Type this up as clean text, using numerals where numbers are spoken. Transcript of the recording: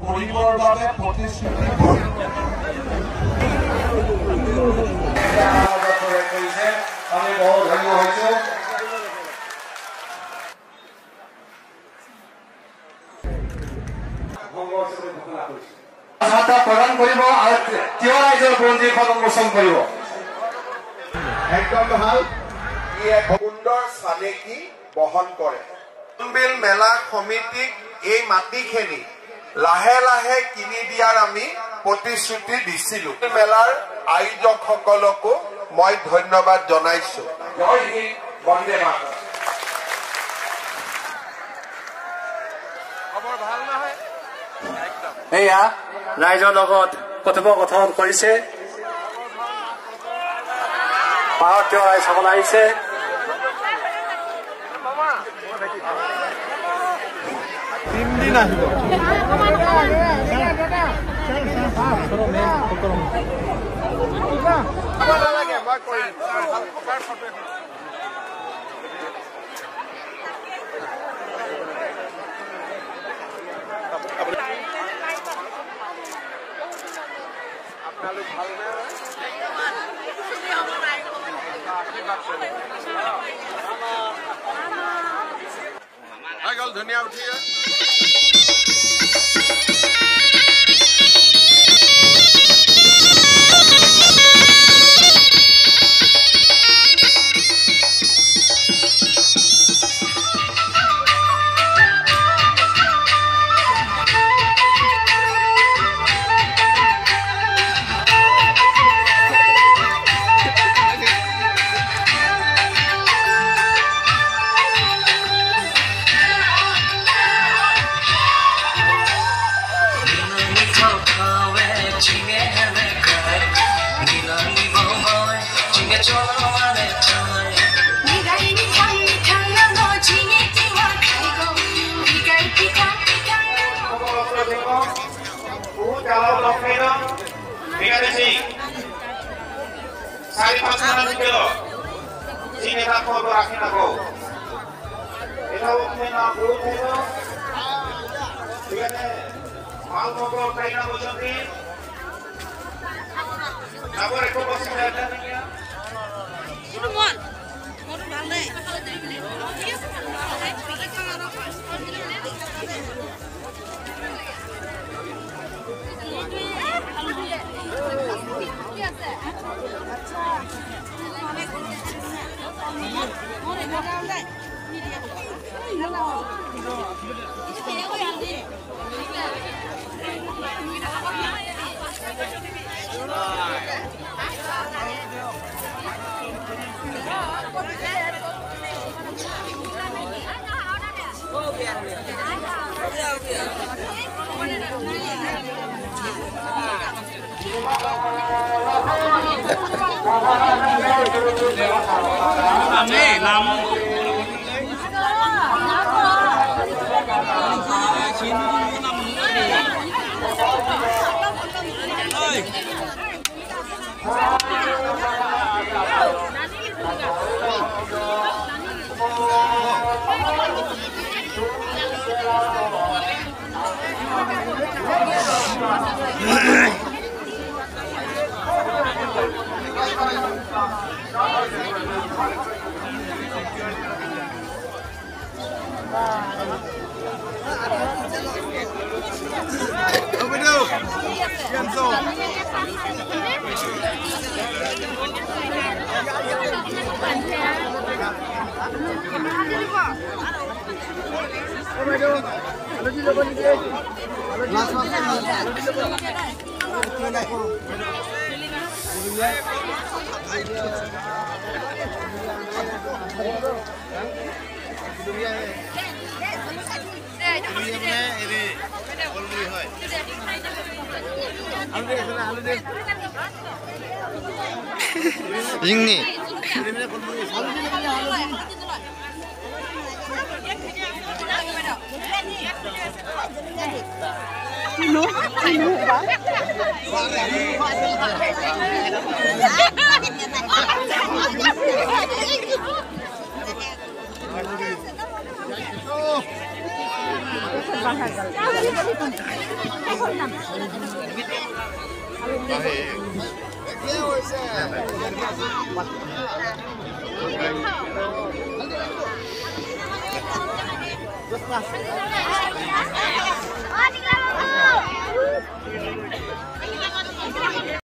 কৰিবৰ বাবে প্ৰতিশ্ৰুতি আমি বহুত ধন্য হৈছোঁ। প্ৰদান কৰিব আৰু তিয় ৰাইজৰ বুৰঞ্জীখন উন্মোচন কৰিব। একদম ভাল। ই এক সুন্দৰ চানেকি বহন কৰে। জোনবিল মেলা সমিতিক এই মাটিখিনি লাহে লাহে কিনি দিয়াৰ আমি প্ৰতিশ্ৰুতি দিছিলোঁ। মেলাৰ আয়োজকসকলকো মই ধন্যবাদ জনাইছোঁ। জয় হিন্দ, বন্দে মাতৰম। এয়া ৰাইজৰ লগত কথোপকথন কৰিছে। ভাৰতীয় ৰাইজসকল আহিছে। তিনদিন আহিব। ধুনীয়া উঠি Ini. Just